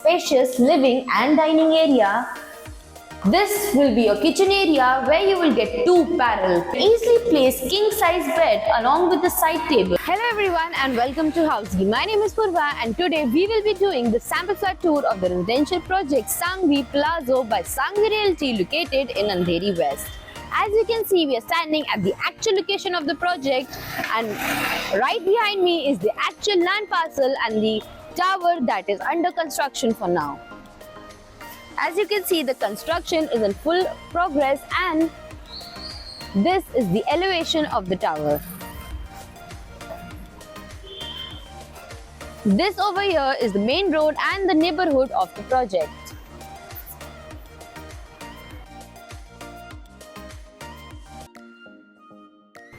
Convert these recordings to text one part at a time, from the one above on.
spacious living and dining area. This will be your kitchen area where you will get two parallel, easily placed king-size bed along with the side table. Hello everyone and welcome to Housey. My name is Purva and today we will be doing the sample flat tour of the residential project Sangvi Palazzo by Sangvi Realty located in Andheri West. As you can see, we are standing at the actual location of the project, and right behind me is the actual land parcel and the tower that is under construction for now. As you can see, the construction is in full progress and this is the elevation of the tower. This over here is the main road and the neighborhood of the project.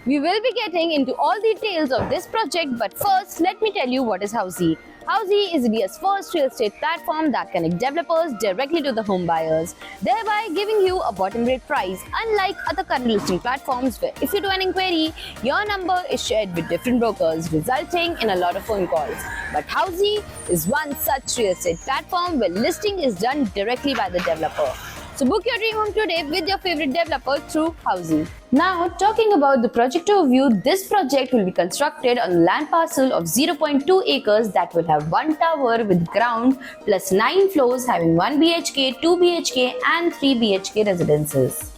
We will be getting into all details of this project, but first let me tell you what is Housey. Housey is India's first real estate platform that connects developers directly to the home buyers, thereby giving you a bottom rate price, unlike other current listing platforms where if you do an inquiry, your number is shared with different brokers, resulting in a lot of phone calls. But Housey is one such real estate platform where listing is done directly by the developer. So book your dream home today with your favorite developer through Housey. Now, talking about the project overview, this project will be constructed on a land parcel of 0.2 acres that will have one tower with ground plus 9 floors having 1 BHK, 2 BHK and 3 BHK residences.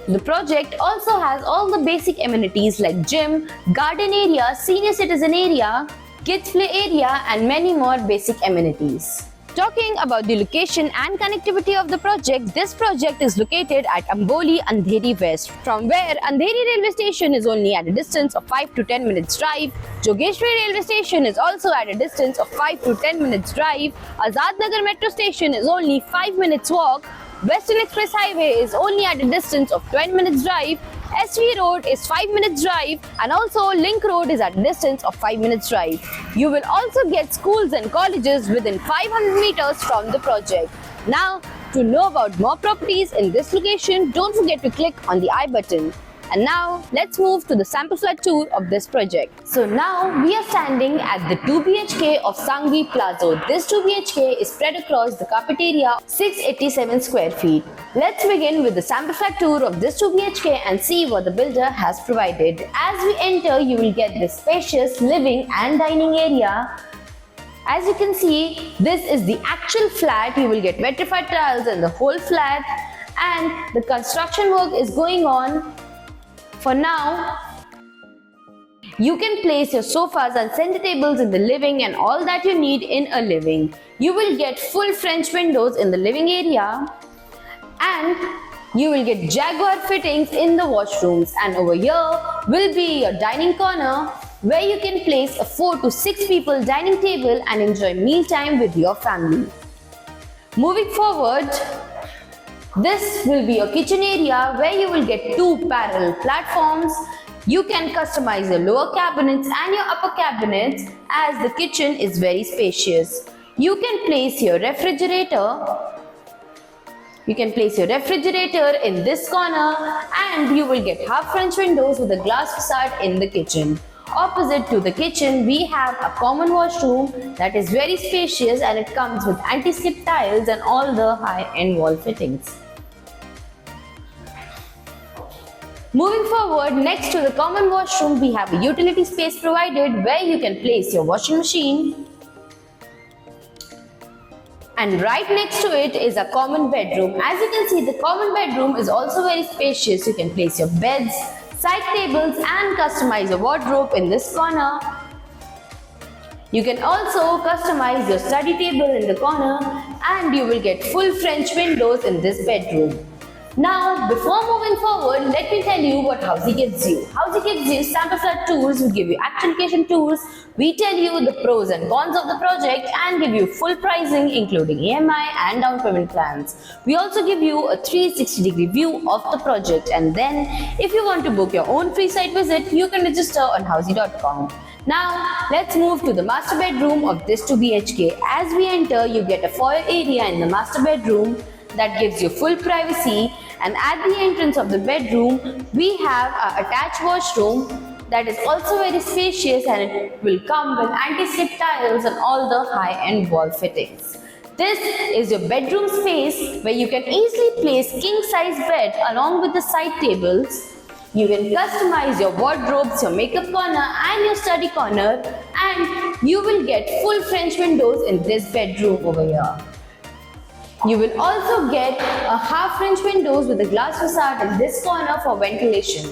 The project also has all the basic amenities like gym, garden area, senior citizen area, kids play area and many more basic amenities. Talking about the location and connectivity of the project, this project is located at Amboli, Andheri West, from where Andheri railway station is only at a distance of 5 to 10 minutes drive. Jogeshwari railway station is also at a distance of 5 to 10 minutes drive. Azad Nagar metro station is only 5 minutes walk. Western Express Highway is only at a distance of 20 minutes drive. SV Road is 5 minutes drive, and also Link Road is at a distance of 5 minutes drive. You will also get schools and colleges within 500 meters from the project. Now, to know about more properties in this location, don't forget to click on the I button. And now, let's move to the sample flat tour of this project. So now, we are standing at the 2 BHK of Sangvi Palazzo. This 2 BHK is spread across the carpet area of 687 square feet. Let's begin with the sample flat tour of this 2 BHK and see what the builder has provided. As we enter, you will get this spacious living and dining area. As you can see, this is the actual flat. You will get vitrified tiles in the whole flat, and the construction work is going on. For now, you can place your sofas and center tables in the living and all that you need in a living. You will get full French windows in the living area, and you will get Jaguar fittings in the washrooms. And over here will be your dining corner where you can place a 4 to 6 people dining table and enjoy mealtime with your family. Moving forward, this will be your kitchen area where you will get two parallel platforms. You can customize your lower cabinets and your upper cabinets as the kitchen is very spacious. You can place your refrigerator. You can place your refrigerator in this corner, and you will get half French windows with a glass facade in the kitchen. Opposite to the kitchen, we have a common washroom that is very spacious, and it comes with anti-slip tiles and all the high-end wall fittings. Moving forward, next to the common washroom, we have a utility space provided where you can place your washing machine. And right next to it is a common bedroom. As you can see, the common bedroom is also very spacious. You can place your beds, side tables and customize your wardrobe in this corner. You can also customize your study table in the corner, and you will get full French windows in this bedroom. Now, before moving forward, let me tell you what Housey gives you. Housey gives you sample flat tours, we give you actual location tours, we tell you the pros and cons of the project and give you full pricing including EMI and down payment plans. We also give you a 360-degree view of the project, and then if you want to book your own free site visit, you can register on housey.com. Now, let's move to the master bedroom of this 2 BHK. As we enter, you get a foyer area in the master bedroom that gives you full privacy, and at the entrance of the bedroom, we have an attached washroom that is also very spacious, and it will come with anti-slip tiles and all the high-end wall fittings. This is your bedroom space where you can easily place king-size bed along with the side tables. You can customize your wardrobes, your makeup corner and your study corner, and you will get full French windows in this bedroom over here. You will also get a half French windows with a glass facade in this corner for ventilation.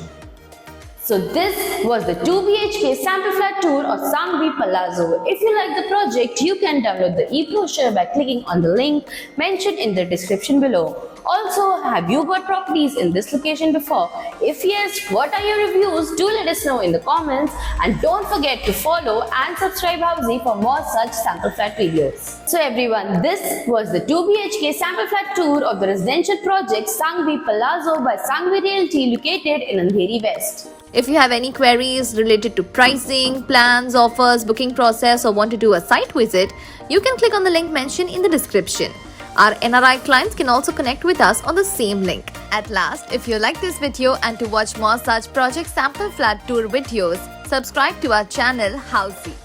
So this was the 2 BHK sample flat tour of Sangvi Palazzo. If you like the project, you can download the e-brochure by clicking on the link mentioned in the description below. Also, have you bought properties in this location before? If yes, what are your reviews? Do let us know in the comments, and don't forget to follow and subscribe Housey for more such sample flat videos. So everyone, this was the 2 BHK sample flat tour of the residential project Sangvi Palazzo by Sangvi Realty located in Andheri West. If you have any queries related to pricing, plans, offers, booking process, or want to do a site visit, you can click on the link mentioned in the description. Our NRI clients can also connect with us on the same link. At last, if you like this video and to watch more such project sample flat tour videos, subscribe to our channel Housey.